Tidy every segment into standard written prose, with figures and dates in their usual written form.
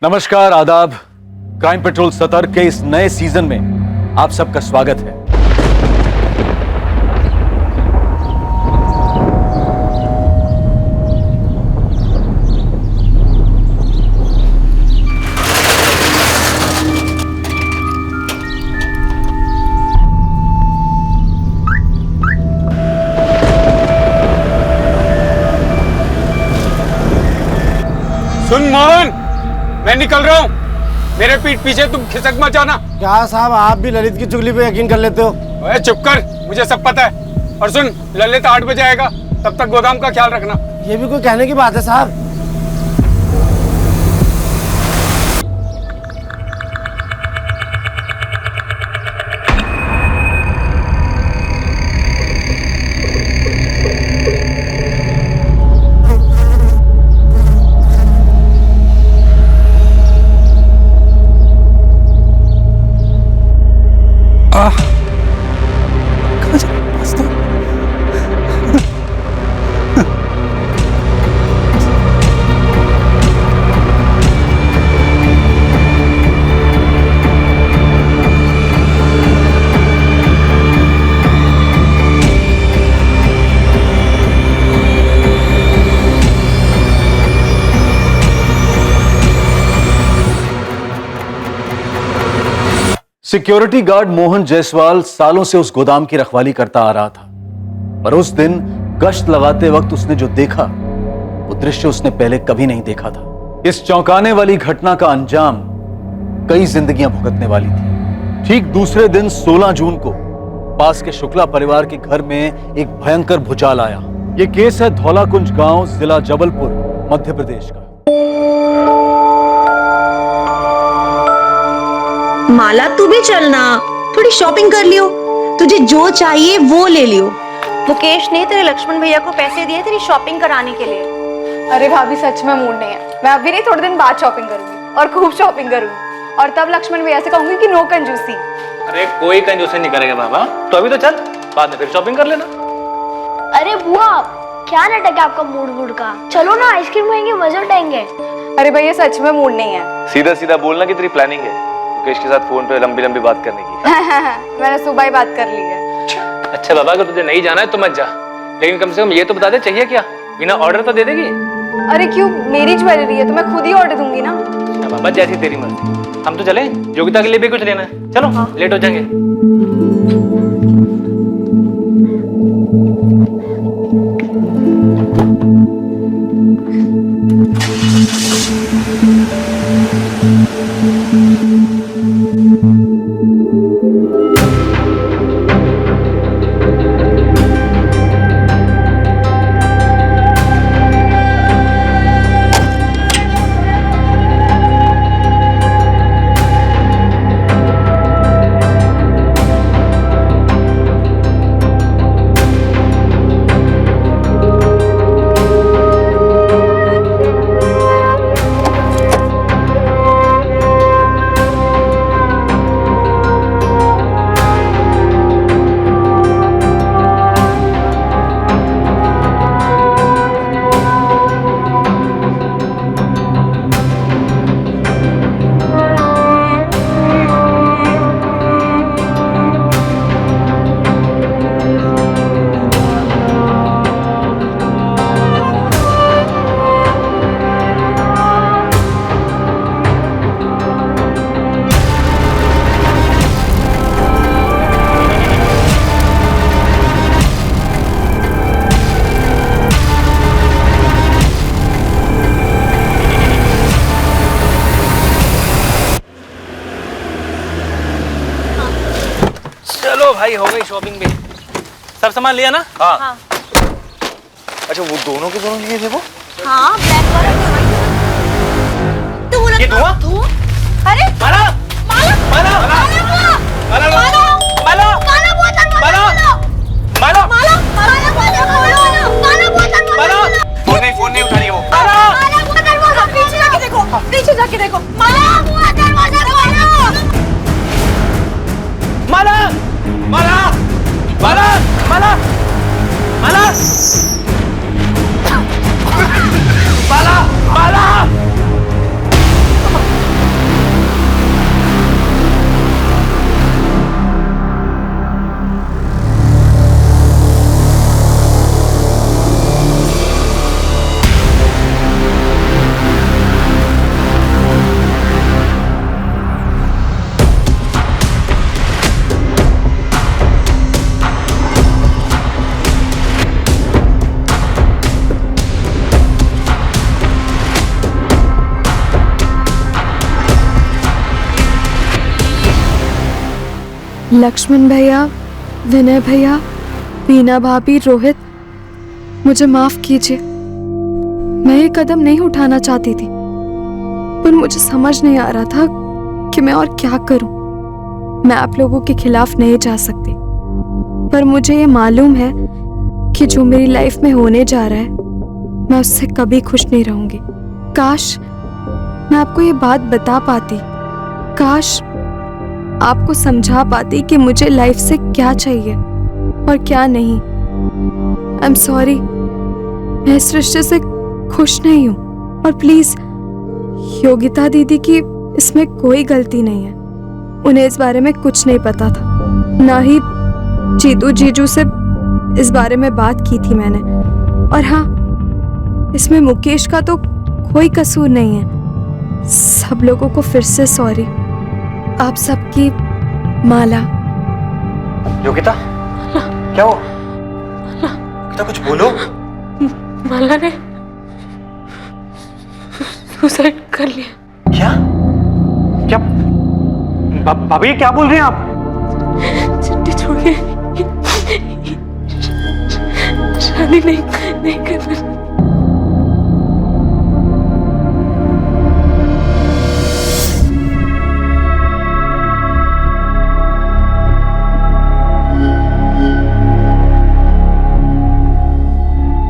नमस्कार, आदाब। Crime petrol सतर्क के इस नए सीजन में आप सबका स्वागत है। सुन मोहन, मैं निकल रहा हूँ। मेरे पीठ पीछे तुम खिसक मत जाना। क्या साहब, आप भी ललित की चुगली पे यकीन कर लेते हो? ओए चुप कर, मुझे सब पता है। और सुन, ललित 8 बजे आएगा, तब तक गोदाम का ख्याल रखना। ये भी कोई कहने की बात है साहब? सिक्योरिटी गार्ड मोहन जायसवाल सालों से उस गोदाम की रखवाली करता आ रहा था, पर उस दिन गश्त लगाते वक्त उसने जो देखा वो दृश्य उसने पहले कभी नहीं देखा था। इस चौंकाने वाली घटना का अंजाम कई जिंदगियां भुगतने वाली थी। ठीक दूसरे दिन 16 जून को पास के शुक्ला परिवार के घर में एक भयंकर भूचाल आया। यह केस है धौलाकुंज गांव, जिला जबलपुर, मध्य प्रदेश का। माला, तू भी चलना, थोड़ी शॉपिंग कर लियो। तुझे जो चाहिए वो ले लियो। मुकेश ने तेरे लक्ष्मण भैया को पैसे दिए तेरी शॉपिंग कराने के लिए। अरे भाभी, सच में मूड नहीं है। मैं अभी नहीं, थोड़े दिन बाद शॉपिंग करूंगी और खूब शॉपिंग करूंगी। और तब लक्ष्मण भैया से कहूंगी कि नो कंजूसी। अरे कोई कंजूसी नहीं करेगा बाबा, तो अभी तो चल, बाद में फिर शॉपिंग कर लेना। अरे बुआ, क्या नाटक है आपका मूड का? चलो ना, आइसक्रीम खाएंगे, मजे उठाएंगे। अरे भैया, सच में मूड नहीं है। सीधा सीधा बोलना कि तेरी प्लानिंग है मुकेश के साथ फोन पे लंबी लंबी बात करने की। मैंने सुबह ही बात कर ली है। अच्छा बाबा, अगर तुझे नहीं जाना है तो मत जा, लेकिन कम से कम ये तो बता दे चाहिए क्या, बिना ऑर्डर तो दे देगी। अरे क्यों, मेरी ज्वेलरी है तो मैं खुद ही ऑर्डर दूंगी ना। बाबा जैसी तेरी मर्जी। हम तो चले, योगिता के लिए भी कुछ लेना है। चलो हाँ। लेट हो जाएंगे। भाई हो गई शॉपिंग भी, सब सामान लिया ना? हाँ। अच्छा, वो दोनों के दोनों लिए थे वो? हाँ, ब्लैक वाला। तो ये धुआं? अरे माला, माला, माला, माला, माला, माला, माला, माला बोतल, माला, माला, माला, माला बोतल, माला बोतल, माला, फोन नहीं उठा रही वो। माला बोतल, पीछे जाके देखो, पीछे जाके देखो। माला बोतल, माला, माला, माला, माला, माला, माला, माला, लक्ष्मण भैया, विनय भैया, बीना भाभी, रोहित, मुझे माफ कीजिए। मैं ये कदम नहीं उठाना चाहती थी, पर मुझे समझ नहीं आ रहा था कि मैं और क्या करूं। मैं आप लोगों के खिलाफ नहीं जा सकती, पर मुझे ये मालूम है कि जो मेरी लाइफ में होने जा रहा है, मैं उससे कभी खुश नहीं रहूंगी। काश मैं आपको ये बात बता पाती, काश आपको समझा पाती कि मुझे लाइफ से क्या चाहिए और क्या नहीं। आई एम सॉरी, मैं इस रिश्ते से खुश नहीं हूँ, और प्लीज योगिता दीदी की इसमें कोई गलती नहीं है। उन्हें इस बारे में कुछ नहीं पता था, ना ही जीतू जीजू से इस बारे में बात की थी मैंने। और हाँ, इसमें मुकेश का तो कोई कसूर नहीं है। सब लोगों को फिर से सॉरी। आप सबकी माला। योगिता, क्या हुआ? योगिता, कुछ बोलो। माला ने सुसाइड कर लिया। क्या क्या भाभी, क्या बोल रहे हैं आप? चिट्ठी छोड़ के शादी नहीं करना।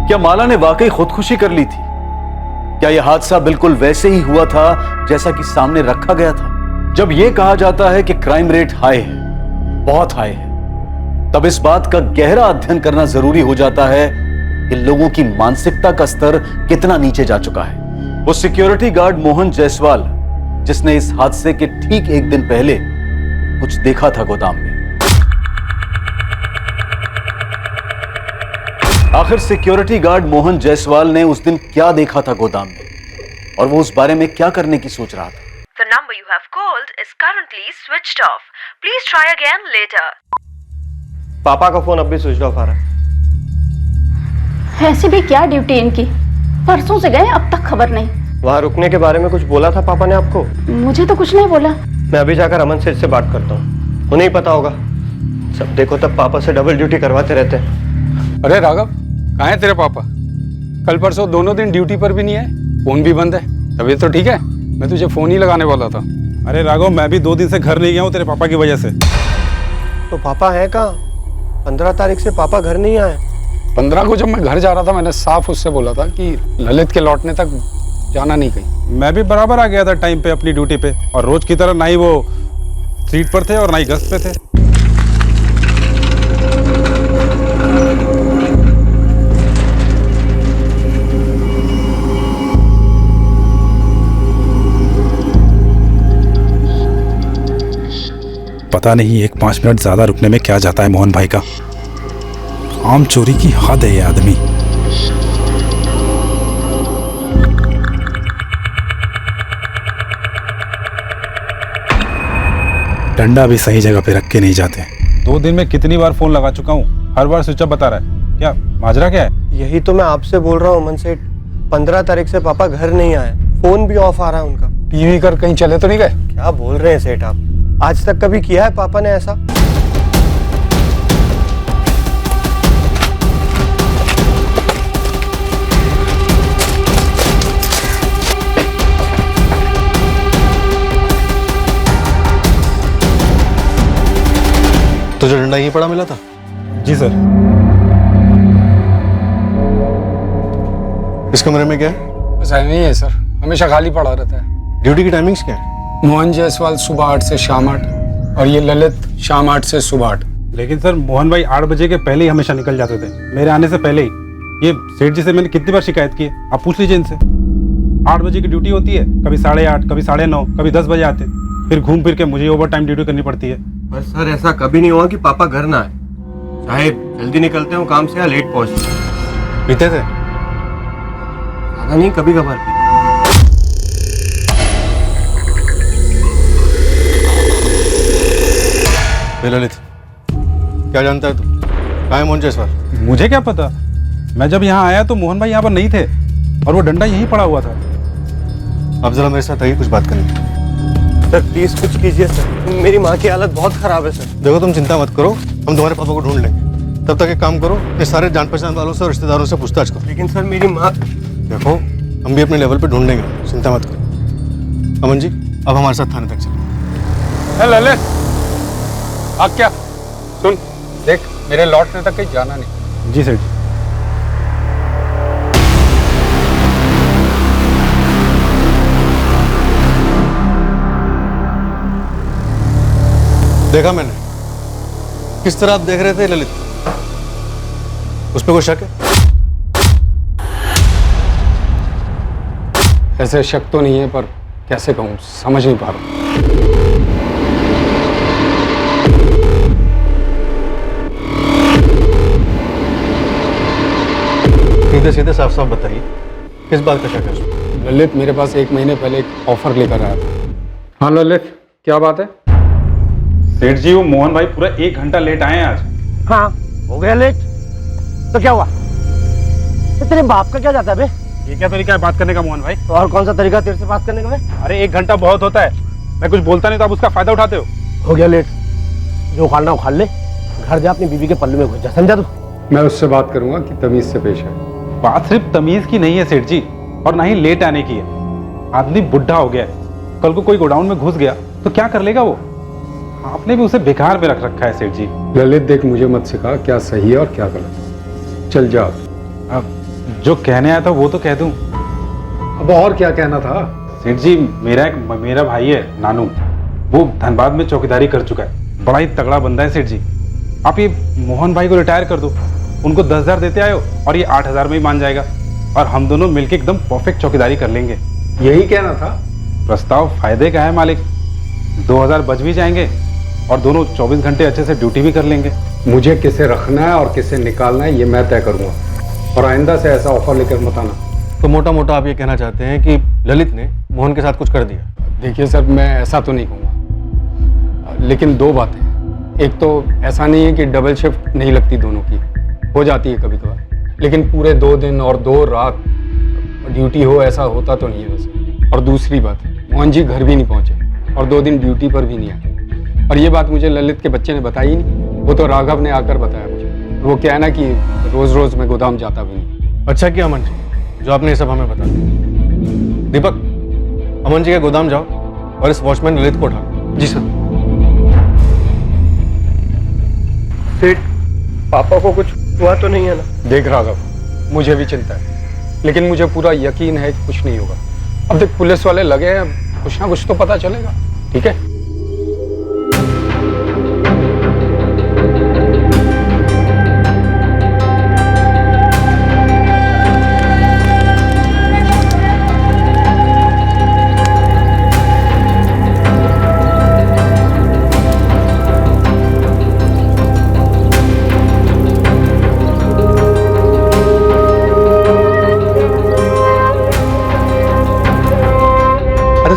क्या माला ने वाकई खुदकुशी कर ली थी? क्या यह हादसा बिल्कुल वैसे ही हुआ था जैसा कि सामने रखा गया था? जब यह कहा जाता है कि क्राइम रेट हाई है, बहुत हाई है, तब इस बात का गहरा अध्ययन करना जरूरी हो जाता है कि लोगों की मानसिकता का स्तर कितना नीचे जा चुका है। वो सिक्योरिटी गार्ड मोहन जायसवाल, जिसने इस हादसे के ठीक एक दिन पहले कुछ देखा था गोदाम में। आखिर सिक्योरिटी गार्ड मोहन जायसवाल ने उस दिन क्या देखा था गोदाम में, और वो उस बारे में क्या करने की सोच रहा था? The number you have called is currently switched off. Please try again later. पापा का फोन अब भी स्विच ऑफ आ रहा है। ऐसी भी क्या ड्यूटी इनकी, परसों से गए अब तक खबर नहीं। वहाँ रुकने के बारे में कुछ बोला था पापा ने आपको? मुझे तो कुछ नहीं बोला। मैं अभी जाकर अमन सेठ से बात करता हूँ, उन्हें ही पता होगा। सब देखो तब पापा से डबल ड्यूटी करवाते रहते हैं। अरे राघव, कहाँ है तेरे पापा? कल परसों दोनों दिन ड्यूटी पर भी नहीं आए, फोन भी बंद है। तबीयत तो ठीक है? मैं तुझे फोन ही लगाने वाला था। अरे राघव, मैं भी 2 दिन से घर नहीं गया हूँ तेरे पापा की वजह से। तो पापा है कहाँ? 15 तारीख से पापा घर नहीं आए। 15 को जब मैं घर जा रहा था, मैंने साफ उससे बोला था कि ललित के लौटने तक जाना नहीं कहीं। मैं भी बराबर आ गया था टाइम पे अपनी ड्यूटी पे, और रोज की तरह ना ही वो सीट पर थे और ना ही गश्त पे थे। पता नहीं 1-5 मिनट ज्यादा रुकने में क्या जाता है मोहन भाई का। आम चोरी की हद है ये आदमी। डंडा भी सही जगह पे रख के नहीं जाते। 2 दिन में कितनी बार फोन लगा चुका हूँ, हर बार स्विच ऑफ बता रहा है। क्या माजरा क्या है? यही तो मैं आपसे बोल रहा हूँ अमन सेठ, 15 तारीख से पापा घर नहीं आए, फोन भी ऑफ आ रहा है उनका। पी कर कहीं चले तो नहीं गए? क्या बोल रहे हैं सेठ आप? आज तक कभी किया है पापा ने ऐसा? तुझे डंडा यहीं पड़ा मिला था? जी सर। इस कमरे में क्या है? ऐसा नहीं है सर, हमेशा खाली पड़ा रहता है। ड्यूटी की टाइमिंग्स क्या है? मोहन जायसवाल सुबह 8 से शाम 8, और ये ललित शाम 8 से सुबह 8। लेकिन सर मोहन भाई 8 बजे के पहले ही हमेशा निकल जाते थे, मेरे आने से पहले ही। ये सेठ जी से मैंने कितनी बार शिकायत की है, आप पूछ लीजिए इनसे। 8 बजे की ड्यूटी होती है, कभी 8:30, कभी 9:30, कभी 10 बजे आते हैं, फिर घूम फिर के मुझे ओवर टाइम ड्यूटी करनी पड़ती है। पर सर ऐसा कभी नहीं हुआ कि पापा घर ना आए, चाहे जल्दी निकलते हो काम से या लेट पहुंचते। पीते थे? ज्यादा नहीं, कभी कभार पीते। ललित, क्या जानता है तू? कहाँ है मोहन जायसवाल? मुझे क्या पता, मैं जब यहाँ आया तो मोहन भाई यहाँ पर नहीं थे, और वो डंडा यहीं पड़ा हुआ था। अब जरा मेरे साथ आइए, कुछ बात करनी है। सर प्लीज कुछ कीजिए सर, मेरी माँ की हालत बहुत खराब है सर। देखो तुम चिंता मत करो, हम तुम्हारे पापा को ढूंढ लेंगे। तब तक एक काम करो, ये सारे जान पहचान वालों से और रिश्तेदारों से पूछताछ करो। लेकिन सर मेरी माँ। देखो हम भी अपने लेवल पे ढूंढ लेंगे, चिंता मत करो। अमन जी अब हमारे साथ थाने तक चलो। ललित आ क्या सुन, देख मेरे लौटने तक कहीं जाना नहीं। जी सेठ जी। देखा मैंने किस तरह आप देख रहे थे ललित, उस पर कोई शक है? ऐसे शक तो नहीं है, पर कैसे कहूँ समझ नहीं पा रहा। सीधे सीधे साफ साफ बताइए किस बात का शक है उसमें? ललित मेरे पास 1 महीने पहले एक ऑफर लेकर आया था। हाँ ललित क्या बात है? सेठ जी वो मोहन भाई पूरा 1 घंटा लेट आए हैं आज। हाँ हो गया लेट तो क्या हुआ? तो तेरे बाप का क्या जाता है बे? ये क्या तरीका है बात करने का मोहन भाई? तो और कौन सा तरीका तेरे से बात करने का बे? अरे 1 घंटा बहुत होता है, मैं कुछ बोलता नहीं तो आप उसका फायदा उठाते हो। हो गया लेट, जो उखाड़ना उखाड़ ले, घर जा अपनी बीवी के पल्लू में घुस जा, समझा तू? मैं उससे बात करूंगा कि तमीज से पेश है। बात सिर्फ तमीज की नहीं है सेठ जी, और ना ही लेट आने की है। आदमी बुढ़ा हो गया है, कल को कोई गोडाउन में घुस गया तो क्या कर लेगा वो? आपने भी उसे बेकार में रख रखा है सेठ जी। ललित देख मुझे मत सिखा क्या सही है और क्या गलत। चल जा। अब जो कहने आया था वो तो कह दूं। अब और क्या कहना था? सेठ जी मेरा भाई है नानू, वो धनबाद में चौकीदारी कर चुका है, बड़ा ही तगड़ा बंदा है सेठ जी। आप ये मोहन भाई को रिटायर कर दो, उनको 10,000 देते आयो और ये 8,000 में ही मान जाएगा, और हम दोनों मिलके एकदम परफेक्ट चौकीदारी कर लेंगे। यही कहना था? प्रस्ताव फायदे का है मालिक, 2,000 बच भी जाएंगे और दोनों 24 घंटे अच्छे से ड्यूटी भी कर लेंगे। मुझे किसे रखना है और किसे निकालना है ये मैं तय करूंगा, और आइंदा से ऐसा ऑफर लेकर मत आना। तो मोटा मोटा आप ये कहना चाहते हैं कि ललित ने मोहन के साथ कुछ कर दिया? देखिए सर मैं ऐसा तो नहीं कहूँगा, लेकिन 2 बातें। एक तो ऐसा नहीं है कि डबल शिफ्ट नहीं लगती दोनों की, हो जाती है कभी कभार, लेकिन पूरे 2 दिन और 2 रात ड्यूटी हो ऐसा होता तो नहीं है वैसे। और दूसरी बात, मोहन जी घर भी नहीं पहुंचे और 2 दिन ड्यूटी पर भी नहीं आए, और ये बात मुझे ललित के बच्चे ने बताई ही नहीं, वो तो राघव ने आकर बताया मुझे। वो क्या है ना कि रोज रोज मैं गोदाम जाता भी नहीं। अच्छा किया अमन जी जो आपने ये सब हमें बता दिया। दीपक अमन जी के गोदाम जाओ और इस वॉचमैन ललित को उठाओ। जी सर। सेठ पापा को कुछ हुआ तो नहीं है ना? देख राघव मुझे भी चिंता है, लेकिन मुझे पूरा यकीन है कि कुछ नहीं होगा। अब देख पुलिस वाले लगे हैं, कुछ ना कुछ तो पता चलेगा। ठीक है?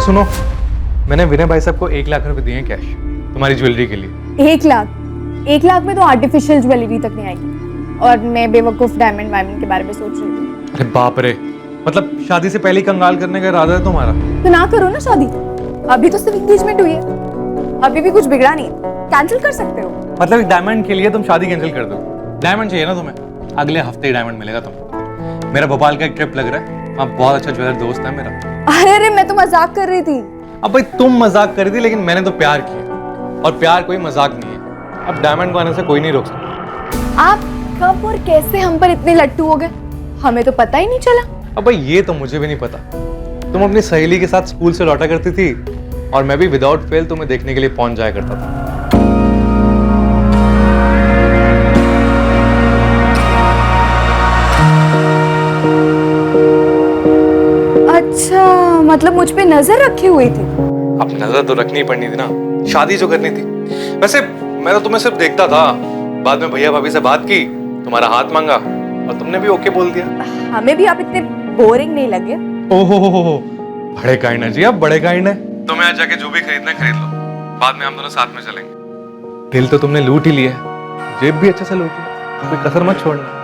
सुनो, मैंने विनय भाई साहब को 1 लाख रुपए दिए हैं कैश तुम्हारी ज्वेलरी के लिए। 1 लाख? 1 लाख में तो आर्टिफिशियल ज्वेलरी तक नहीं आएगी, और मैं बेवकूफ डायमंड वायमंड के बारे में सोच रही थी। अरे बाप रे, मतलब शादी से पहले ही कंगाल करने का इरादा है तुम्हारा? तो ना करो ना शादी, अभी तो सिर्फ एंगेजमेंट हुई है, अभी भी कुछ बिगड़ा नहीं, कैंसिल कर सकते हो। मतलब एक डायमंड के लिए तुम शादी कैंसिल कर दो? डायमंड चाहिए ना तुम्हें? अगले हफ्ते ही डायमंड मिलेगा तुमको। मेरा भोपाल का एक ट्रिप लग रहा है, वहाँ बहुत अच्छा ज्वेलर दोस्त है मेरा। अरे मैं तो मजाक कर रही थी। अब भाई तुम मजाक कर रही थी, लेकिन मैंने तो प्यार किया, और प्यार कोई मजाक नहीं है। अब डायमंड को आने से कोई नहीं रोक सकता। आप कब और कैसे हम पर इतने लट्टू हो गए, हमें तो पता ही नहीं चला। अब भाई ये तो मुझे भी नहीं पता। तुम अपनी सहेली के साथ स्कूल से लौटा करती थी, और मैं भी विदाउट फेल तुम्हें देखने के लिए पहुंच जाया करता था। अच्छा, मतलब मुझ पे नजर रखी हुई थी? अब नजर तो रखनी पड़नी थी ना, शादी जो करनी थी। वैसे मैं तो तुम्हें सिर्फ देखता था, बाद में भैया भाभी से बात की, तुम्हारा हाथ मांगा और तुमने भी ओके बोल दिया। हमें भी आप इतने बोरिंग नहीं लगे। ओहो, बड़े काइंड है जी आप, बड़े काइंड है। तुम्हें आज जाके जो भी खरीदना है खरीद लो, बाद में हम दोनों साथ में चलेंगे। दिल तो तुमने लूट ही लिया है, जेब भी अच्छे से लूट ली, कोई कसर मत छोड़ना।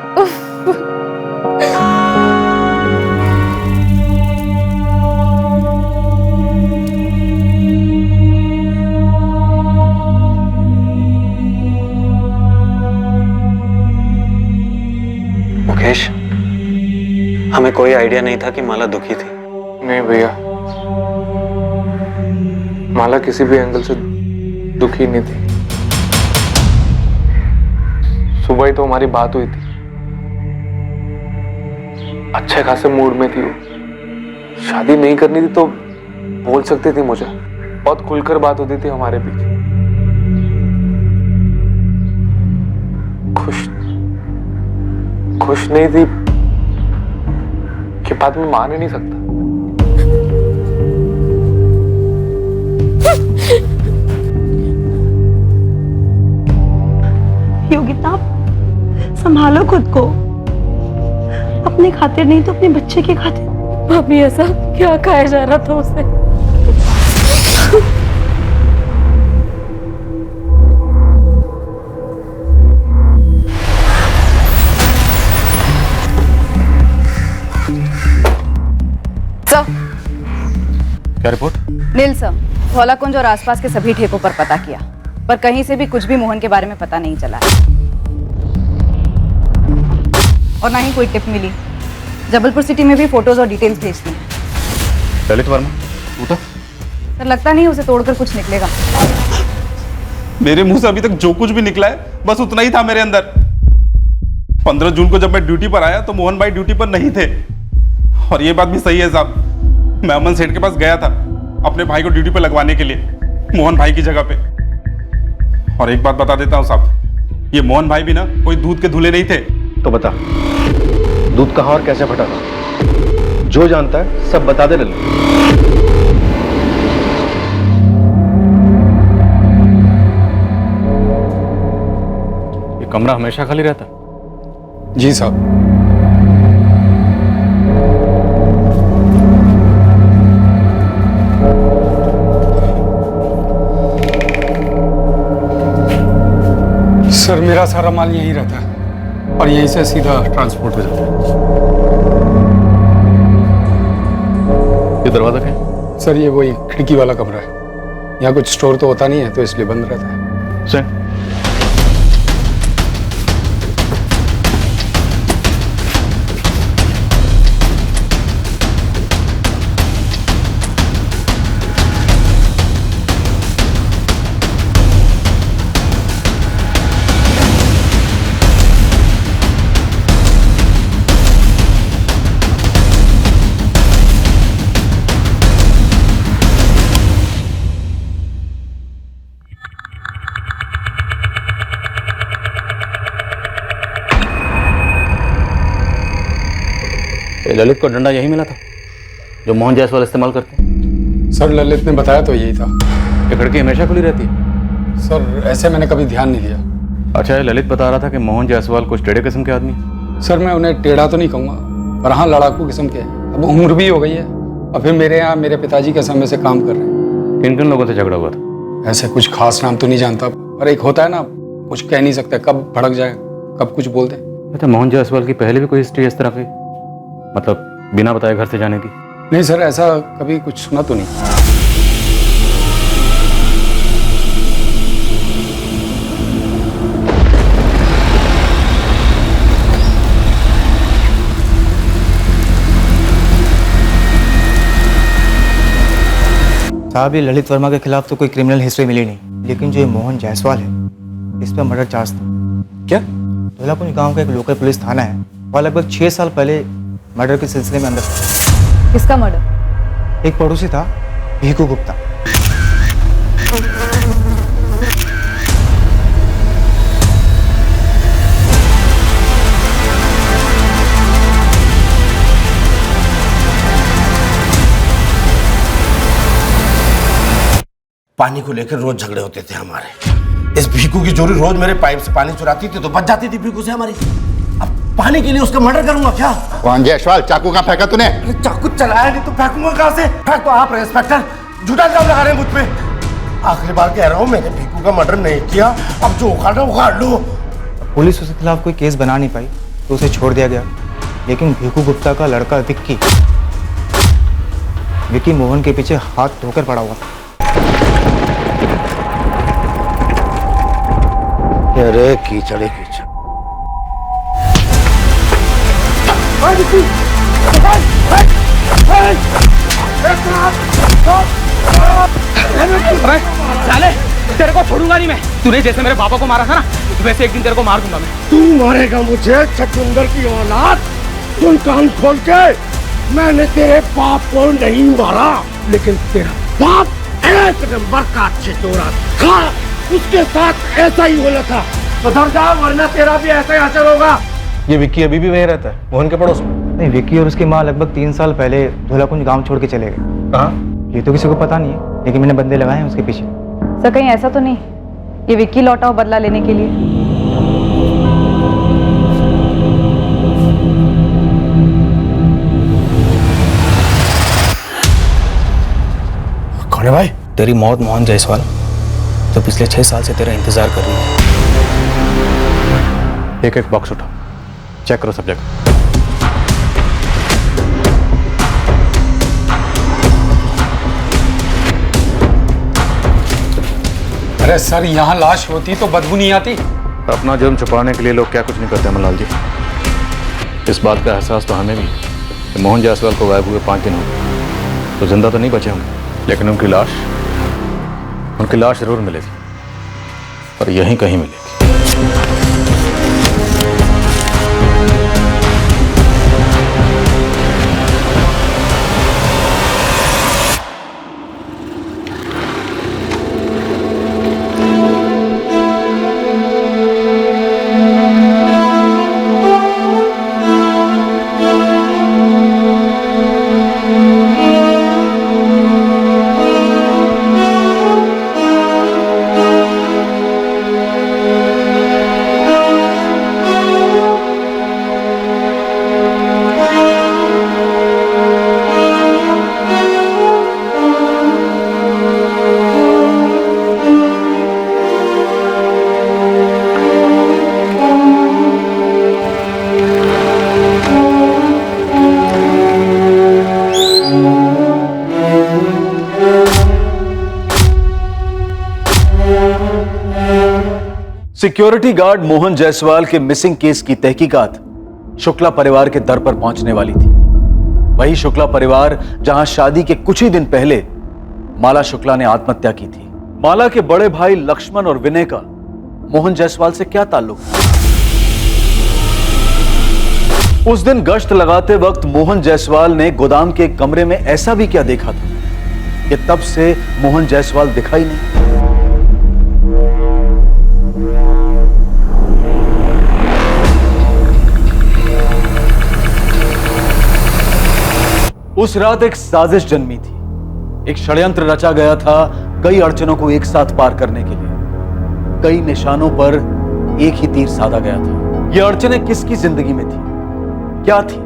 हमें कोई आइडिया नहीं था कि माला दुखी थी। नहीं भैया, माला किसी भी एंगल से दुखी नहीं थी। सुबह ही तो हमारी बात हुई थी, अच्छे खासे मूड में थी वो। शादी नहीं करनी थी तो बोल सकती थी मुझे, बहुत खुलकर बात होती थी हमारे बीच। खुश नहीं थी कि बात मैं मान ही नहीं सकता। योगिता, संभालो खुद को, अपने खातिर नहीं तो अपने बच्चे के खातिर। भाभी ऐसा क्या खाया जा रहा था उसे? सर, क्या रिपोर्ट? नील सर, धौलाकुंज और आसपास के सभी ठेकों पर पता किया, पर कहीं से भी कुछ भी मोहन के बारे में पता नहीं चला और ना ही कोई टिप मिली। जबलपुर सिटी में भी फोटोज और डिटेल्स भेज दी हैं। ललित वर्मा टूटा? सर, लगता नहीं उसे तोड़कर कुछ निकलेगा। मेरे मुंह से अभी तक जो कुछ भी निकला है बस उतना ही था मेरे अंदर। 15 जून को जब मैं ड्यूटी पर आया तो मोहन भाई ड्यूटी पर नहीं थे। और ये बात भी सही है साहब, मैं अमन सेठ के पास गया था अपने भाई को ड्यूटी पर लगवाने के लिए, मोहन भाई की जगह पे। और एक बात बता देता हूँ साहब, ये मोहन भाई भी ना कोई दूध के धुले नहीं थे। तो बता, दूध कहाँ और कैसे फटा था? जो जानता है सब बता दे ललित। ये कमरा हमेशा खाली रहता? जी साहब। सर, मेरा सारा माल यहीं रहता है और यहीं से सीधा ट्रांसपोर्ट हो जाता है। ये दरवाजा क्या है? सर, ये वही खिड़की वाला कमरा है। यहाँ कुछ स्टोर तो होता नहीं है तो इसलिए बंद रहता है। सर, ललित को डंडा यही मिला था जो मोहन जायसवाल इस्तेमाल करते हैं? सर, ललित ने बताया तो यही था। ये खिड़की हमेशा खुली रहती है? सर, ऐसे मैंने कभी ध्यान नहीं दिया। अच्छा, ये ललित बता रहा था कि मोहन जायसवाल कुछ टेढ़े किस्म के आदमी। सर, मैं उन्हें टेढ़ा तो नहीं कहूँगा, पर हाँ लड़ाकू किस्म के हैं। अब उम्र भी हो गई है और फिर मेरे यहाँ मेरे पिताजी के समय से काम कर रहे हैं। किन किन लोगों से झगड़ा हुआ था? ऐसे कुछ खास नाम तो नहीं जानता, पर एक होता है ना, कुछ कह नहीं सकते, कब भड़क जाए कब कुछ बोल दे। अच्छा, मोहन जायसवाल की पहले भी कोई हिस्ट्री इस तरह की, मतलब बिना बताए घर से जाने की? नहीं सर, ऐसा कभी कुछ सुना तो नहीं। साहब, ये ललित वर्मा के खिलाफ तो कोई क्रिमिनल हिस्ट्री मिली नहीं, लेकिन जो ये मोहन जायसवाल है इस पर मर्डर चार्ज था। क्या? धौलाकुंज गांव का एक लोकल पुलिस थाना है और लगभग 6 साल पहले मर्डर के सिलसिले में अंदर था। किसका मर्डर? एक पड़ोसी था, भीखू गुप्ता। पानी को लेकर रोज झगड़े होते थे हमारे। इस भीखू की जोड़ी रोज मेरे पाइप से पानी चुराती थी तो बच जाती थी भीखू से हमारी। अब पानी के लिए उसका मर्डर करूंगा क्या? कौन जायसवाल? चाकू कहाँ फेंका तूने? चाकू चलाया नहीं तो फेंकूंगा कहाँ से? फेंक तो आप इंस्पेक्टर, झूठा इल्जाम लगा रहे हैं मुझ पे। आखिरी बार कह रहा हूँ, मैंने भीखू का मर्डर नहीं किया। अब जो उखाड़ उखाड़ लो। पुलिस उसके खिलाफ कोई केस बना नहीं पाई तो उसे छोड़ दिया गया, लेकिन भीखू गुप्ता का लड़का विक्की मोहन के पीछे हाथ धोकर पड़ा हुआ था। अरे कीचड़े कीचड़। नहीं मैं। तूने जैसे मेरे पापा को मारा था ना, वैसे एक दिन तेरे को मार दूंगा मैं। तू मारेगा मुझे छछूंदर की औलाद? सुन कान खोल के, मैंने तेरे बाप को नहीं मारा, लेकिन तेरा बाप एक नंबर का अच्छे चोरा था। उसके साथ ऐसा ही होना था। सुधर जा वरना तेरा भी ऐसा ही असर होगा। ये विक्की अभी भी वहीं रहता है, मोहन के पड़ोस में? नहीं, विक्की और उसकी माँ लगभग 3 साल पहले धोलाकुंज गांव छोड़ के चले गए। कहाँ? ये तो किसी को पता नहीं है, लेकिन मैंने बंदे लगाए हैं उसके पीछे। सर कहीं ऐसा तो नहीं ये विक्की लौटा हो बदला लेने के लिए? कौन है भाई? तेरी मौत मोहन जायसवाल तो पिछले 6 साल से तेरा इंतजार कर रही है। एक एक बॉक्स उठाओ, चेक करो सब जगह। अरे सर, यहाँ लाश होती तो बदबू नहीं आती? अपना जुर्म छुपाने के लिए लोग क्या कुछ नहीं करते मल्लाल जी। इस बात का एहसास तो हमें भी कि मोहन जायसवाल को गायब हुए 5 दिन हो गए, तो जिंदा तो नहीं बचे होंगे, लेकिन उनकी लाश जरूर मिलेगी, और यहीं कहीं मिलेगी। सिक्योरिटी गार्ड मोहन जायसवाल के मिसिंग केस की तहकीकात शुक्ला परिवार के दर पर पहुंचने वाली थी। वही शुक्ला परिवार जहां शादी के कुछ ही दिन पहले माला शुक्ला ने आत्महत्या की थी। माला के बड़े भाई लक्ष्मण और विनय का मोहन जायसवाल से क्या ताल्लुक था? उस दिन गश्त लगाते वक्त मोहन जायसवाल ने गोदाम के कमरे में ऐसा भी क्या देखा था कि तब से मोहन जायसवाल दिखाई नहीं। उस रात एक साजिश जन्मी थी। एक षड्यंत्र रचा गया था कई अड़चनों को एक साथ पार करने के लिए। कई निशानों पर एक ही तीर साधा गया था। ये अड़चनें किसकी जिंदगी में थी, क्या थी,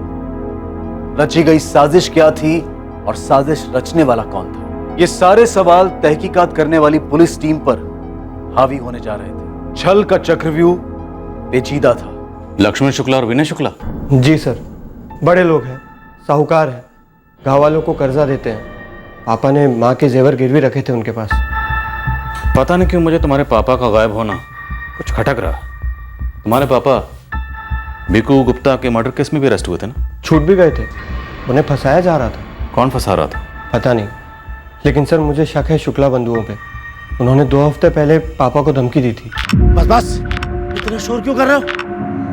रची गई साजिश क्या थी और साजिश रचने वाला कौन था? ये सारे सवाल तहकीकात करने वाली पुलिस टीम पर हावी होने जा रहे थे। छल का चक्रव्यूह पेचीदा था। लक्ष्मण शुक्ला और विनय शुक्ला? जी सर, बड़े लोग हैं, साहूकार हैं, गाँव वालों को कर्जा देते हैं। पापा ने माँ के जेवर गिरवी रखे थे उनके पास। पता नहीं क्यों मुझे तुम्हारे पापा का गायब होना कुछ खटक रहा। तुम्हारे पापा भिकू गुप्ता के मर्डर केस में भी अरेस्ट हुए थे ना? छूट भी गए थे, उन्हें फंसाया जा रहा था। कौन फंसा रहा था? पता नहीं, लेकिन सर मुझे शक है शुक्ला बंधुओं पे। उन्होंने 2 हफ्ते पहले पापा को धमकी दी थी। बस बस, इतना शोर क्यों कर रहे हो?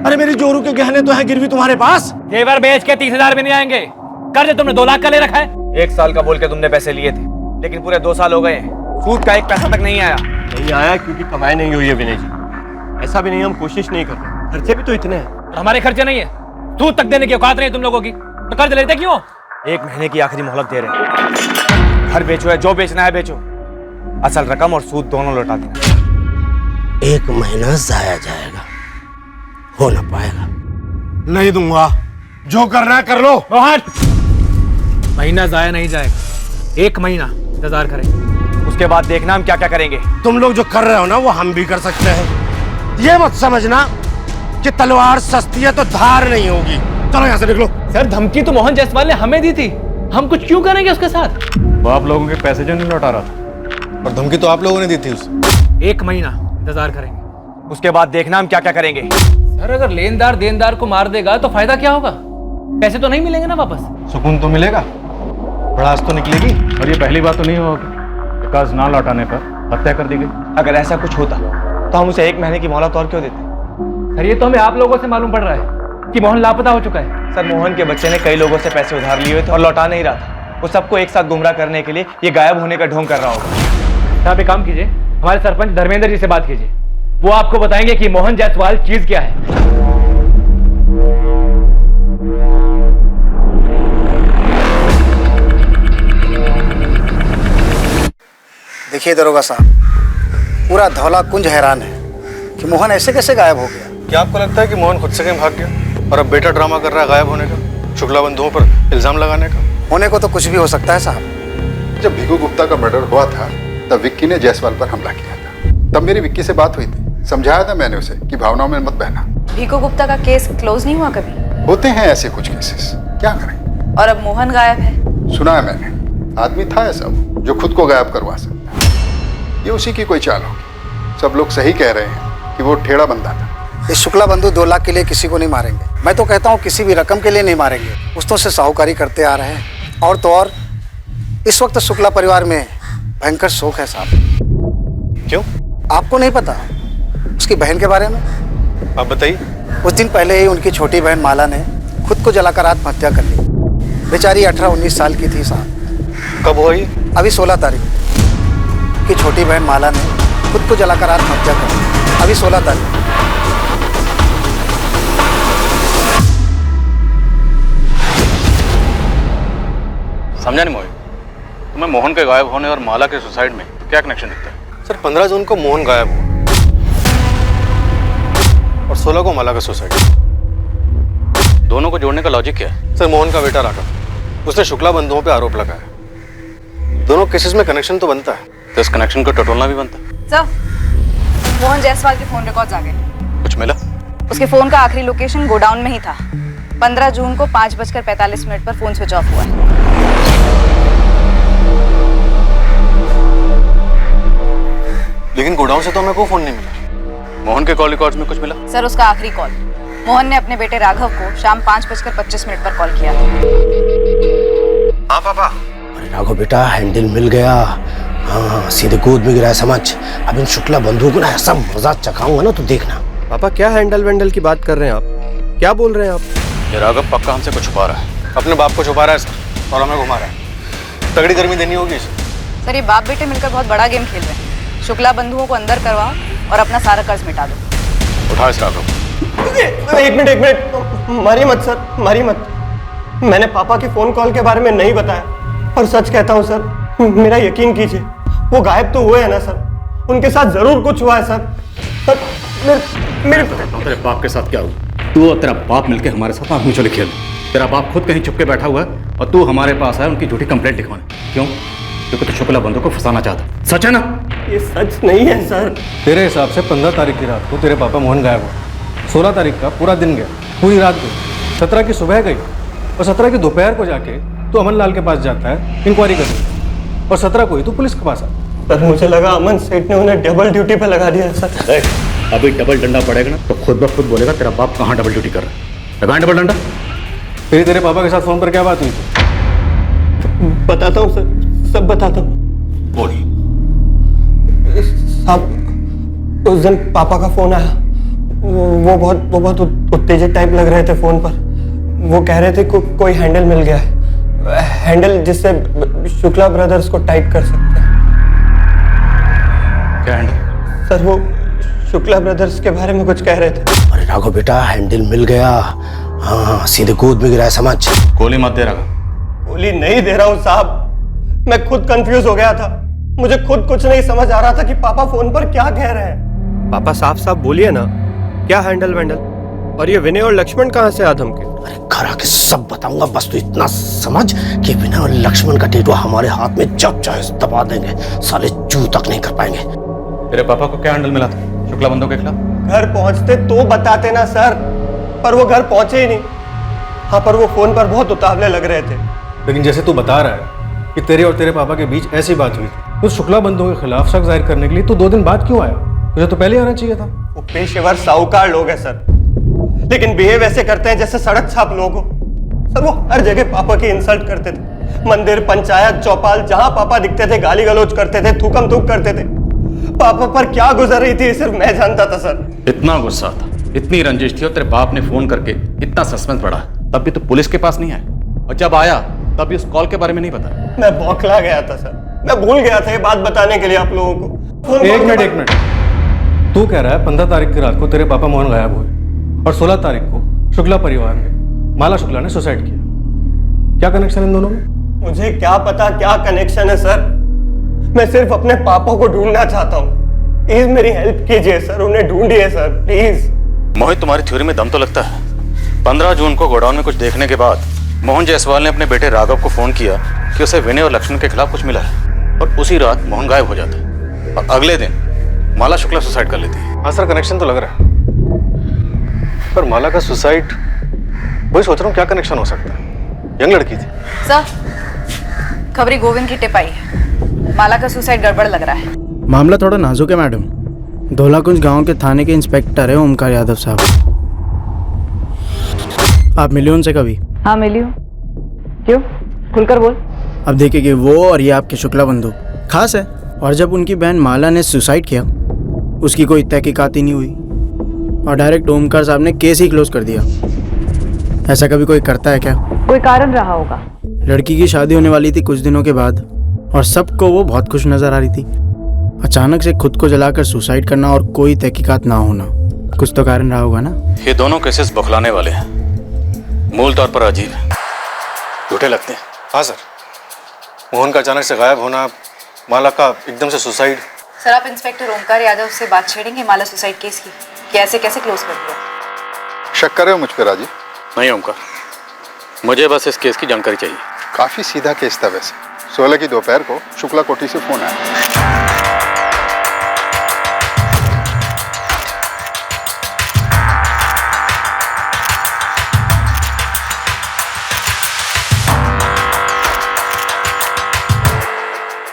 अरे मेरी जोरू के गहने तो है गिरवी तुम्हारे पास। जेवर बेच के 30,000 में नहीं आएंगे। कर्ज तुमने 2 लाख का ले रखा है। 1 साल का बोल के तुमने पैसे लिए थे, लेकिन पूरे 2 साल हो गए, सूद का 1 पैसा तक नहीं आया। नहीं आया क्योंकि कमाई नहीं हुई है विनय जी। ऐसा भी नहीं, हम कोशिश नहीं कर रहे, खर्चे भी तो इतने हैं। हमारे खर्चे नहीं है, सूद तक देने की औकात नहीं है तुम लोगों की, तो कर्ज लेते क्यों? 1 महीने की आखिरी मोहलत दे रहे हैं। घर बेचो है, जो बेचना है बेचो, असल रकम और सूद दोनों लौटा देना। 1 महीना जाया जाएगा, हो ना पाएगा। नहीं दूंगा, जो करना है कर लो। मोहन, महीना जाया नहीं जाएगा, 1 महीना इंतजार करें, उसके बाद देखना हम क्या क्या करेंगे। तुम लोग जो कर रहे हो ना वो हम भी कर सकते हैं। ये मत समझना कि तलवार सस्ती है तो धार नहीं होगी। चलो यहाँ से निकलो। सर धमकी तो मोहन जायसवाल ने हमें दी थी, हम कुछ क्यों करेंगे उसके साथ? वो आप लोगों के पैसे जो नहीं लौटा रहा था, और धमकी तो आप लोगों ने दी थी उसे। 1 महीना इंतजार करेंगे, उसके बाद देखना हम क्या क्या करेंगे। सर अगर लेनदार देनदार को मार देगा तो फायदा क्या होगा? पैसे तो नहीं मिलेंगे ना वापस। सुकून तो मिलेगा, भड़ास तो निकलेगी। और ये पहली बात तो नहीं होगी कर्ज ना लौटाने पर हत्या कर दी गई। अगर ऐसा कुछ होता तो हम उसे 1 महीने की मोहलत और क्यों देते? सर ये तो हमें आप लोगों से मालूम पड़ रहा है कि मोहन लापता हो चुका है। सर मोहन के बच्चे ने कई लोगों से पैसे उधार लिए हुए थे और लौटा नहीं रहा था। वो सबको एक साथ गुमराह करने के लिए ये गायब होने का ढोंग कर रहा होगा। आप एक काम कीजिए, हमारे सरपंच धर्मेंद्र जी से बात कीजिए, वो आपको बताएंगे कि मोहन जायसवाल चीज क्या है। देखिए दरोगा साहब, पूरा धौला कुंज हैरान है कि मोहन ऐसे कैसे गायब हो गया। क्या आपको लगता है कि मोहन खुद से कहीं भाग गया और अब बेटा ड्रामा कर रहा है गायब होने का, शुक्ला बंधुओं पर इल्जाम लगाने का? होने को तो कुछ भी हो सकता है साहब। जब भिगू गुप्ता का मर्डर हुआ था तब विक्की ने जायसवाल पर हमला किया था। तब मेरी विक्की से बात हुई थी, समझाया था मैंने उसे कि भावनाओं में मत बहना। भीखू गुप्ता का केस क्लोज नहीं हुआ कभी? होते हैं ऐसे कुछ केसेस, क्या करें। और अब मोहन गायब है। सुना है मैंने, आदमी था ऐसा जो खुद को गायब करवा सकता है। ये उसी की कोई चाल होगी। सब लोग सही कह रहे हैं कि वो ठेड़ा बंदा था। इस शुक्ला बंधु 2 लाख के लिए किसी को नहीं मारेंगे। मैं तो कहता हूँ किसी भी रकम के लिए नहीं मारेंगे। पुश्तों से साहूकारी करते आ रहे हैं और तो और इस वक्त शुक्ला परिवार में भयंकर शोक है साहब। क्यों? आपको नहीं पता उसकी बहन के बारे में? आप बताइए। कुछ दिन पहले ही उनकी छोटी बहन माला ने खुद को जलाकर आत्महत्या कर ली। बेचारी 18-19 साल की थी साहब। कब हुआ ये? अभी 16 तारीख की छोटी बहन माला ने खुद को जलाकर आत्महत्या कर ली। अभी 16 तारीख। समझा नहीं मोहित, तुम्हें मोहन के गायब होने और माला के सुसाइड में क्या कनेक्शन दिखता है? सर 15 जून को मोहन गायब हुआ और 16 को माला का सुसाइड। दोनों को जोड़ने का लॉजिक क्या है? सर मोहन का बेटा राघव, उसने शुक्ला बंधुओं पे आरोप लगाया। दोनों केसेस में कनेक्शन तो बनता है, तो इस कनेक्शन को टटोलना भी बनता है। सर मोहन जायसवाल के फोन रिकॉर्ड्स आ गए। कुछ मिला? उसके फोन का आखिरी लोकेशन गोडाउन में ही था। 15 जून को 5:45 पर फोन स्विच ऑफ हुआ है। लेकिन गोडाउन से तो हमें कोई फोन नहीं मिला। मोहन के कॉल रिकॉर्ड्स में कुछ मिला? सर उसका आखिरी कॉल मोहन ने अपने बेटे राघव को शाम 5:25 पर कॉल किया था। हाँ पापा। अरे राघव बेटा, हैंडल मिल गया। हाँ सीधे गोद में गिरा है समझ। अब इन शुक्ला बंधुओं को ना ऐसा मजा चखाऊंगा ना तो देखना। पापा क्या हैंडल वेंडल की बात कर रहे हैं आप? क्या बोल रहे हैं आप? ये राघव पक्का हमसे कुछ छुपा रहा है, अपने बाप को छुपा रहा है सर, और हमें घुमा रहा है। तगड़ी गर्मी देनी होगी इसे। सर ये बाप बेटे मिलकर बहुत बड़ा गेम खेल रहे हैं। शुक्ला बंधुओं को अंदर करवाओ और अपना सारा कर्ज मिटा दो। उठा इस राघव। एक मिनट, मारिए मत सर, मारिए मत। मैंने पापा के फोन कॉल के बारे में नहीं बताया और सच कहता हूँ सर, मेरा यकीन कीजिए, वो गायब तो हुए हैं ना सर, उनके साथ जरूर कुछ हुआ है सर। मेरे तेरे बाप के साथ क्या हुआ? तू और तेरा बाप मिलके हमारे साथ आंख मिचौली खेल। तेरा बाप खुद कहीं छुप के बैठा हुआ है और तू हमारे पास आया उनकी झूठी कंप्लेंट लिखवाने। क्यों? क्योंकि तू शुक्ला बंधु को फंसाना चाहता। सच है ना? ये सच नहीं है सर। तेरे हिसाब से 15 तारीख की रात को तेरे पापा मोहन गायब हुआ। 16 तारीख का पूरा दिन गया, पूरी रात गई, 17 की सुबह गई और 17 की दोपहर को जाके तू अमन लाल के पास जाता है इंक्वायरी करने, और 17 को ही तू पुलिस के पास आता। सर मुझे लगा अमन सेठ ने उन्हें डबल ड्यूटी पे लगा दिया सर। अभी डबल डंडा पड़ेगा ना तो खुद ब खुद बोलेगा तेरा बाप कहाँ डबल ड्यूटी कर रहा है। लगाएं डबल डंडा। फिर तेरे पापा के साथ फोन पर क्या बात हुई थी? बताता हूँ सर, सब बताता हूँ। बोल। साहब उस दिन पापा का फोन आया, वो बहुत उत्तेजित टाइप लग रहे थे फोन पर। वो कह रहे थे कोई हैंडल मिल गया है, हैंडल जिससे शुक्ला ब्रदर्स को टाइट कर सकते हैं। क्या हैंडल? सर वो शुक्ला ब्रदर्स के बारे में कुछ कह रहे थे। अरे राघव बेटा, हैंडल मिल गया। हाँ सीधे गोद में गिरा है समझ। गोली मत दे रहा। गोली नहीं दे रहा हूँ साहब, मैं खुद कंफ्यूज हो गया था। मुझे खुद कुछ नहीं समझ आ रहा था कि पापा फोन पर क्या कह रहे हैं। पापा साफ साफ बोलिए ना, क्या हैंडल वैंडल? और ये विनय और लक्ष्मण कहाँ से आधम के? अरे घर आके सब बताऊंगा, बस तू इतना समझ कि विनय और लक्ष्मण का टेटू हमारे हाथ में जब चाहे दबा देंगे, साले चू तक नहीं कर पाएंगे। तेरे पापा को क्या हैंडल मिला था शुक्ला बंधुओं के खिलाफ? घर पहुंचते तो बताते ना सर, पर वो घर पहुंचे ही नहीं। हाँ पर वो फोन पर बहुत उतावले लग रहे थे। लेकिन जैसे तू बता रहा है कि तेरे और तेरे पापा के बीच ऐसी बात हुई थी, तो शुक्ला बंधुओं के खिलाफ शक जाहिर करने के लिए तू 2 दिन बाद क्यों आया? तुझे तो पहले आना चाहिए था। वो पेशेवर साहूकार लोग हैं सर, लेकिन बिहेव ऐसे करते हैं जैसे सड़क छाप लोग हो। सर वो हर जगह पापा की इंसल्ट करते थे, मंदिर, पंचायत, चौपाल, जहां पापा दिखते थे गाली गलौज करते थे, थूकम थूक करते थे। पापा पर क्या गुजर रही थी सिर्फ मैं जानता था सर। इतना गुस्सा था, इतनी रंजिश थी और तेरे बाप ने फोन करके इतना सस्पेंस बढ़ा, तब भी तो पुलिस के पास नहीं आया, और जब आया तब भी उस कॉल के बारे में नहीं बताया। मैं बौखला गया था सर, मैं भूल गया था ये बात बताने के लिए आप लोगों को। एक मिनट, तू कह रहा है 15 तारीख की रात को तेरे पापा मोहन गायब हुए और 16 तारीख को शुक्ला परिवार में माला शुक्ला ने सुसाइड किया। क्या कनेक्शन इन दोनों में? मुझे क्या पता क्या कनेक्शन है सर, मैं सिर्फ अपने पापा को ढूंढना चाहता हूँ। प्लीज मेरी हेल्प कीजिए सर, उन्हें ढूंढिए सर प्लीज। मोहित, तुम्हारी थ्योरी में दम तो लगता है। 15 जून को गोडाउन में कुछ देखने के बाद मोहन जायसवाल ने अपने बेटे राघव को फोन किया कि उसे विनय और लक्ष्मण के खिलाफ कुछ मिला है, और उसी रात मोहन गायब हो जाता है और अगले दिन माला शुक्ला सुसाइड कर लेती है। हाँ सर, कनेक्शन तो लग रहा है, पर माला का सुसाइड, वही सोच रहा हूँ क्या कनेक्शन हो सकता है। यंग लड़की थी सर, खबरी गोविंद की टिप आई है, माला का सुसाइड गड़बड़ लग रहा है। मामला थोड़ा नाजुक है मैडम। धौलाकुंज गांव के थाने के इंस्पेक्टर है ओमकार यादव साहब। आप मिले उनसे कभी? हाँ मिली हूँ। क्यों? खुलकर बोल। अब देखिए कि वो और ये आपके शुक्ला बंधु खास है, और जब उनकी बहन माला ने सुसाइड किया उसकी कोई तहकीकात ही नहीं हुई और डायरेक्ट ओमकार साहब ने केस ही क्लोज कर दिया। ऐसा कभी कोई करता है क्या? कोई कारण रहा होगा। लड़की की शादी होने वाली थी कुछ दिनों के बाद और सबको वो बहुत खुश नजर आ रही थी। अचानक से खुद को जलाकर सुसाइड करना और कोई तहकीकात ना होना, कुछ तो कारण रहा होगा ना। ये दोनों केसेस बौखलाने वाले हैं, मूल तौर पर अजीब है, झूठे लगते हैं। हाँ सर, मोहन का अचानक से गायब होना, माला का एकदम से सुसाइड। सर, आप इंस्पेक्टर ओमकार यादव से बात छेड़ेंगे माला सुसाइड केस की, कैसे कैसे क्लोज कर दिया? शक कर रहे हो मुझ पर राजीव? नहीं ओमकार, मुझे बस इस केस की जानकारी चाहिए। काफी सीधा केस था वैसे। 16 की दोपहर को शुक्ला कोठी से फोन आया।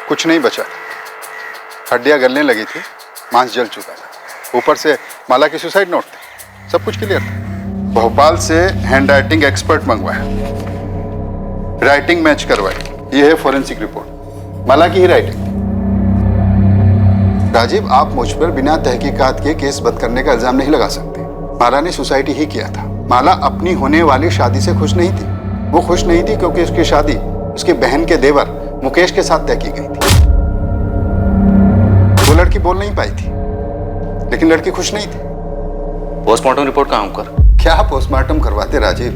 कुछ नहीं बचा था, हड्डियां गलने लगी थी, मांस जल चुका था, ऊपर से माला की सुसाइड नोट थे, सब कुछ क्लियर था। भोपाल से हैंड राइटिंग एक्सपर्ट मंगवाया, राइटिंग मैच करवाई, ये है फॉरेंसिक रिपोर्ट, माला की ही राइटिंग। राजीव, आप मुझ पर बिना तहकीकात के केस बंद करने का इल्जाम नहीं लगा सकते। माला ने सुसाइड ही किया था। माला अपनी होने वाली शादी से खुश नहीं थी। वो खुश नहीं थी क्योंकि उसकी शादी उसकी बहन के देवर मुकेश के साथ तय की गई थी। वो लड़की बोल नहीं पाई थी, लेकिन लड़की खुश नहीं थी। पोस्टमार्टम रिपोर्ट कहाँ कर? क्या पोस्टमार्टम करवाते राजीव?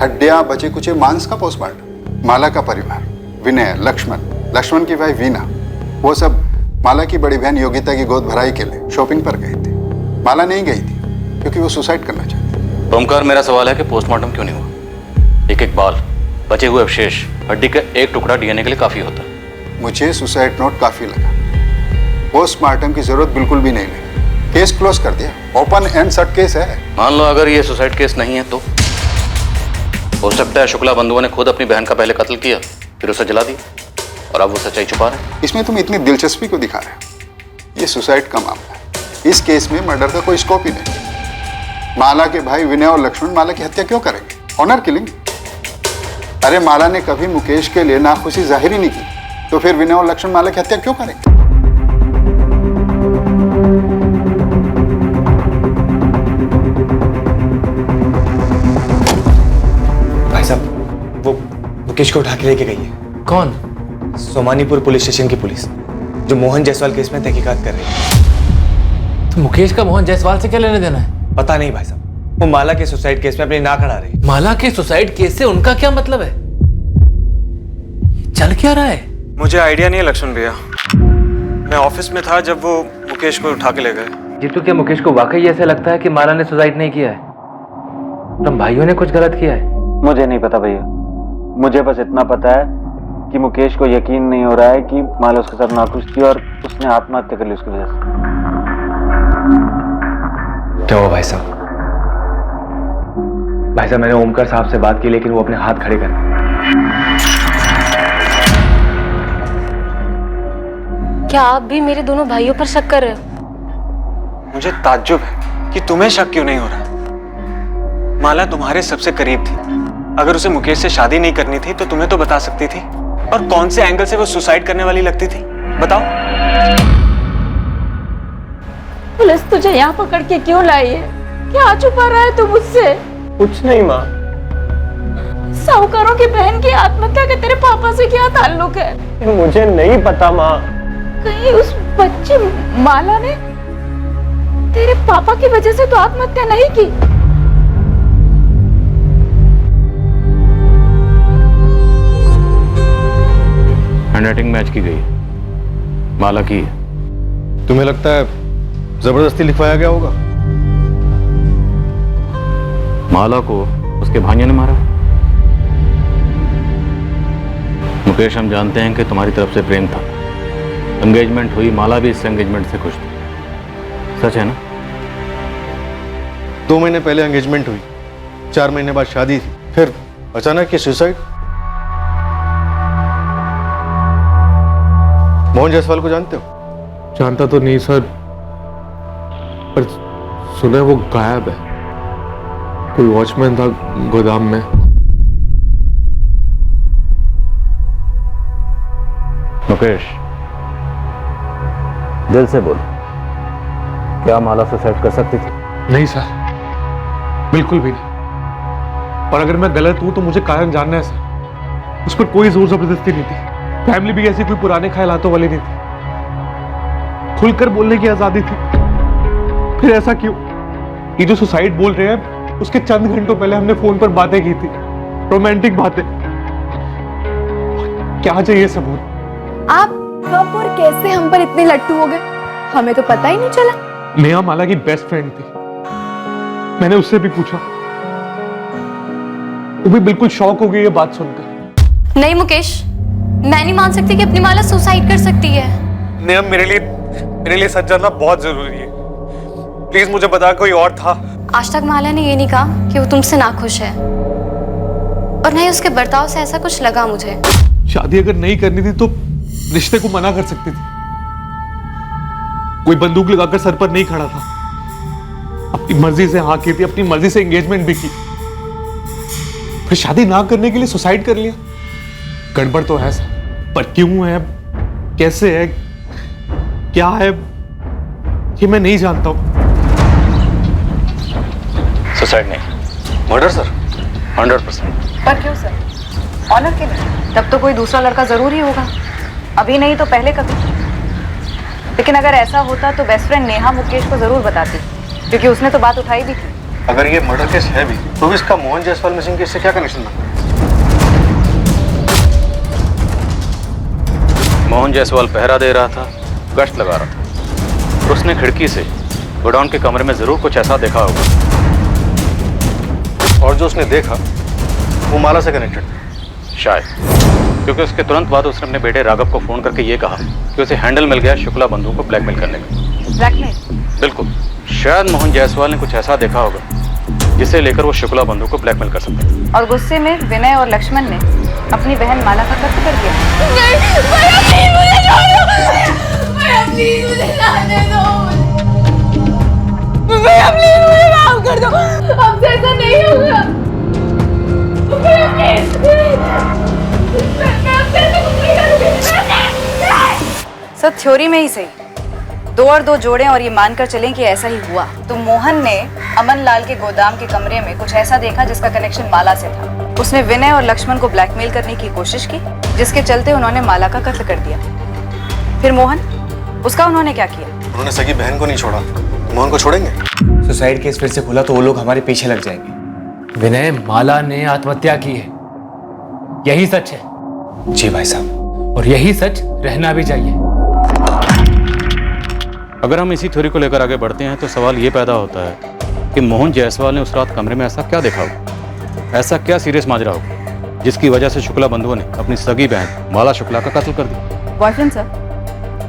हड्डियां बचे कुचे मांस का पोस्टमार्टम। माला का परिवार, विनय, लक्ष्मण की भाई वीना, वो सब माला की बड़ी बहन योगिता की गोद भराई के लिए शॉपिंग पर गए थे। माला नहीं गई थी क्योंकि वो सुसाइड करना चाहती। ओमकार, मेरा सवाल है कि पोस्टमार्टम क्यों नहीं हुआ? एक एक बाल, बचे हुए अवशेष, हड्डी का एक टुकड़ा डीएनए के लिए काफी होता है। मुझे सुसाइड नोट काफी लगा, पोस्टमार्टम की जरूरत बिल्कुल भी नहीं लगी। केस क्लोज कर दिया, ओपन एंड शट केस है। मान लो अगर ये सुसाइड केस नहीं है तो हो सकता है शुक्ला बंधुओं ने खुद अपनी बहन का पहले कत्ल किया, फिर उसे जला दिया और अब वो सच्चाई छुपा रहे। इसमें तुम इतनी दिलचस्पी को दिखा रहे हो? ये सुसाइड का मामला है, इस केस में मर्डर का कोई स्कोप ही नहीं। माला के भाई विनय और लक्ष्मण माला की हत्या क्यों करेंगे? Honour killing. अरे माला ने कभी मुकेश के लिए नाखुशी जाहिर ही नहीं की, तो फिर विनय और लक्ष्मण माला की हत्या क्यों करेंगे? भाई साहब, वो मुकेश को उठा के लेके गई है। कौन? सोमानीपुर पुलिस स्टेशन की पुलिस, जो मोहन जायसवाल केस में तहकीकात कर रही है। तो मुकेश का मोहन जायसवाल से क्या लेने देना है? पता नहीं भाई साहब, वो माला के सुसाइड केस में अपनी नाक अड़ा रही। माला के सुसाइड केस से उनका क्या मतलब है? चल क्या रहा है? मुझे आइडिया नहीं है लक्ष्मण भैया, मैं ऑफिस में था जब वो मुकेश को उठा के ले गए। जीतू, क्या मुकेश को वाकई ऐसा लगता है कि माला ने सुसाइड नहीं किया है? तुम भाइयों ने कुछ गलत किया है? मुझे नहीं पता भैया, मुझे बस इतना पता है कि मुकेश को यकीन नहीं हो रहा है कि माला उसके साथ नाखुश थी और उसने आत्महत्या कर ली उसकी वजह से। क्या हुआ भाई साहब? भाई साहब, मैंने ओमकार साहब से बात की लेकिन वो अपने हाथ खड़े कर गए। क्या आप भी मेरे दोनों भाइयों पर शक कर रहे हो? मुझे ताज्जुब है कि तुम्हें शक क्यों नहीं हो रहा। माला तुम्हारे सबसे करीब थी, अगर उसे मुकेश से शादी नहीं करनी थी तो तुम्हें तो बता सकती थी। और कौन से एंगल से वो सुसाइड करने वाली लगती थी, बताओ। पुलिस तुझे यहाँ पकड़ के क्यों लाई है? क्या छुपा रहा है तू मुझसे? कुछ नहीं माँ। साहूकारों की बहन की आत्महत्या का तेरे पापा से क्या ताल्लुक है? मुझे नहीं पता माँ। कहीं उस बच्ची माला ने तेरे पापा की वजह से तो आत्महत्या नहीं की? हैंडराइटिंग मैच की गई, माला की है। तुम्हें लगता है जबरदस्ती लिखवाया गया होगा? माला को उसके भांजे ने मारा। मुकेश, हम जानते हैं कि तुम्हारी तरफ से प्रेम था, एंगेजमेंट हुई, माला भी इस एंगेजमेंट से खुश थी, सच है ना? 2 महीने पहले एंगेजमेंट हुई, 4 महीने बाद शादी थी, फिर अचानक ये सुसाइड। मोहन जायसवाल को जानते हो? जानता तो नहीं सर, पर सुना है वो गायब है। कोई वॉचमैन था गोदाम में। मुकेश, दिल से बोल, क्या माला सुसाइड कर सकती थी? नहीं सर, बिल्कुल भी नहीं। और अगर मैं गलत हूं तो मुझे कारण जानना है सर। उस पर कोई जोर जबरदस्ती नहीं थी, फैमिली भी ऐसी कोई पुराने ख्यालातों वाली नहीं थी, खुलकर बोलने की आजादी थी। फिर ऐसा क्यों? ये जो सुसाइड बोल रहे हैं, उसके चंद घंटों पहले हमने फोन पर बातें की थी, रोमांटिक बातें। क्या चाहिए सबूत? आप कब और कैसे हम पर इतने लट्टू हो गए? हमें तो पता ही नहीं चला। नेहा माला की बेस्ट फ्रेंड थी, मैंने उससे भी पूछा, वो भी बिल्कुल शॉक हो गई ये बात सुनकर। नहीं मुकेश, मैं नहीं मान सकती कि अपनी माला सुसाइड कर सकती है। नेहा, मेरे लिए सच जानना बहुत जरूरी है। प्लीज मुझे बता, कोई और था? आज तक माला ने ये नहीं कहा कि वो तुमसे नाखुश है, और नहीं उसके बर्ताव से ऐसा कुछ लगा मुझे। शादी अगर नहीं करनी थी तो रिश्ते को मना कर सकती थी। कोई बंदूक लगाकर सर पर नहीं खड़ा था, अपनी मर्जी से हाँ की थी, अपनी मर्जी से एंगेजमेंट भी की, फिर शादी ना करने के लिए सुसाइड कर लिया। गड़बड़ तो है सर, पर क्यों है, कैसे है, क्या है, ये मैं नहीं जानता हूं। सुसाइड नहीं, मर्डर सर, 100%। पर क्यों सर? ऑनर के लिए? तब तो कोई दूसरा लड़का जरूर ही होगा, अभी नहीं तो पहले कभी। लेकिन अगर ऐसा होता तो बेस्ट फ्रेंड नेहा मुकेश को जरूर बताती, क्योंकि उसने तो बात उठाई भी थी। अगर ये मर्डर केस है भी, तो इसका मोहन जायसवाल मिसिंग केस से क्या कनेक्शन बनता है? मोहन जायसवाल पहरा दे रहा था, गश्त लगा रहा था, और उसने खिड़की से गोडाउन के कमरे में जरूर कुछ ऐसा देखा होगा। और जो उसने देखा वो माला से कनेक्टेड, शायद, क्योंकि उसके तुरंत बाद उसने अपने बेटे राघव को फोन करके ये कहा कि उसे हैंडल मिल गया शुक्ला बंधु को ब्लैकमेल करने का। ब्लैकमेल? बिल्कुल, शायद मोहन जायसवाल ने कुछ ऐसा देखा होगा जिसे लेकर वो शुक्ला बंधु को ब्लैकमेल कर सकते थे। और गुस्से में विनय और लक्ष्मण ने अपनी बहन माला का कत्ल कर दिया। मुझे माफ कर दो, हमसे ऐसा नहीं होगा। सर थ्योरी में ही सही, 2 और 2 जोड़ें और ये मानकर चलें कि ऐसा ही हुआ, तो मोहन ने अमन लाल के गोदाम के कमरे में कुछ ऐसा देखा जिसका कनेक्शन माला से था। उसने विनय और लक्ष्मण को ब्लैकमेल करने की कोशिश की, जिसके चलते उन्होंने माला का कत्ल कर दिया। फिर मोहन, उसका उन्होंने क्या किया? उन्होंने सगी बहन को नहीं छोड़ा, मोहन को छोड़ेंगे? सुसाइड केस फिर से खुला तो वो लोग हमारे पीछे लग जाएंगे। विनय, माला ने आत्महत्या की है, यही सच है। जी भाई साहब, और यही सच रहना भी चाहिए। अगर हम इसी थ्योरी को लेकर आगे बढ़ते हैं तो सवाल ये पैदा होता है कि मोहन जायसवाल ने उस रात कमरे में ऐसा क्या देखा होगा, ऐसा क्या सीरियस माजरा होगा जिसकी वजह से शुक्ला बंधुओं ने अपनी सगी बहन माला शुक्ला का कत्ल कर दिया। बॉयफ्रेंड सर,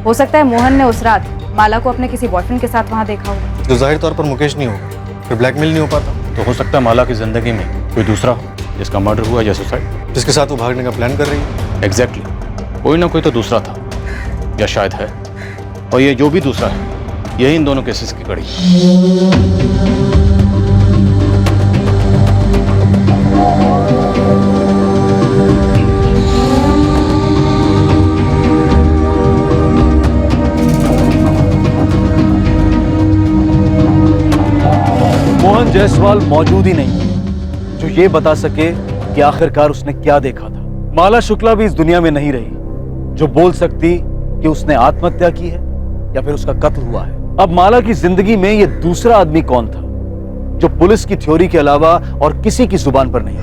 हो सकता है मोहन ने उस रात माला को अपने किसी बॉयफ्रेंड के साथ वहां देखा होगा। जो जाहिर तौर पर मुकेश नहीं होगा, फिर ब्लैकमेल नहीं हो पाता। तो हो सकता है माला की जिंदगी में कोई दूसरा हो जिसका मर्डर हुआ या सुसाइड, जिसके साथ वो भागने का प्लान कर रही है। एग्जैक्टली, कोई ना कोई तो दूसरा था या शायद है, और ये जो भी दूसरा है यही इन दोनों केसेस की कड़ी है। जायसवाल मौजूद ही नहीं जो ये बता सके कि आखिरकार उसने क्या देखा था। माला शुक्ला भी इस दुनिया में नहीं रही जो बोल सकती कि उसने आत्महत्या की है या फिर उसका कत्ल हुआ है। अब माला की जिंदगी में ये दूसरा आदमी कौन था जो पुलिस की थ्योरी के अलावा और किसी की जुबान पर नहीं?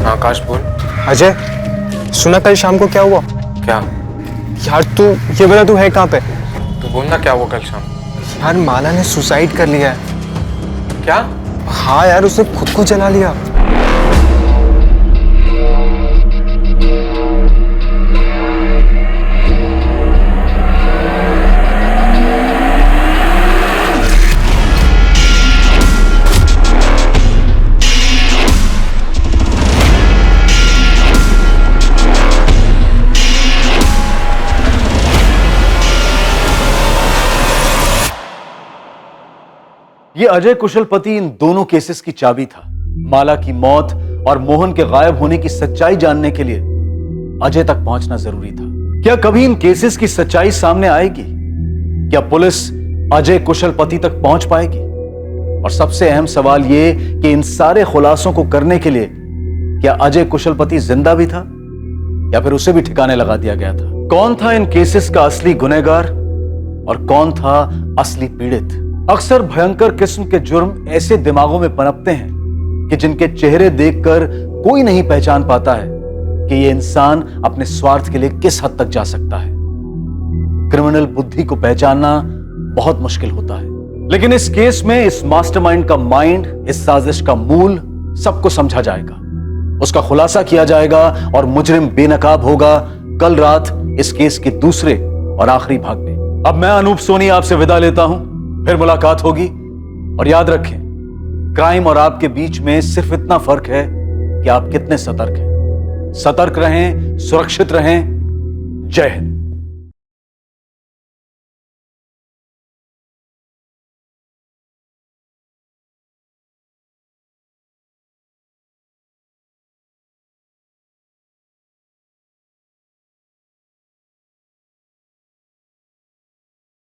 आकाश बोल। अजय, सुना कल शाम को क्या हुआ? क्या यार, तू ये बता तू है कहाँ पे? तू बोलना क्या हुआ कल शाम? यार माला ने सुसाइड कर लिया है। क्या? हाँ यार, उसने खुद को जला लिया। ये अजय कुशलपति इन दोनों केसेस की चाबी था। माला की मौत और मोहन के गायब होने की सच्चाई जानने के लिए अजय तक पहुंचना जरूरी था। क्या कभी इन केसेस की सच्चाई सामने आएगी? क्या पुलिस अजय कुशलपति तक पहुंच पाएगी? और सबसे अहम सवाल ये कि इन सारे खुलासों को करने के लिए क्या अजय कुशलपति जिंदा भी था या फिर उसे भी ठिकाने लगा दिया गया था? कौन था इन केसेस का असली गुनहगार और कौन था असली पीड़ित? अक्सर भयंकर किस्म के जुर्म ऐसे दिमागों में पनपते हैं कि जिनके चेहरे देखकर कोई नहीं पहचान पाता है कि ये इंसान अपने स्वार्थ के लिए किस हद तक जा सकता है। क्रिमिनल बुद्धि को पहचानना बहुत मुश्किल होता है, लेकिन इस केस में इस मास्टरमाइंड का माइंड, इस साजिश का मूल सबको समझा जाएगा, उसका खुलासा किया जाएगा और मुजरिम बेनकाब होगा कल रात इस केस के दूसरे और आखिरी भाग में। अब मैं अनूप सोनी आपसे विदा लेता हूं, फिर मुलाकात होगी। और याद रखें, क्राइम और आपके बीच में सिर्फ इतना फर्क है कि आप कितने सतर्क हैं। सतर्क रहें, सुरक्षित रहें। जय हिंद।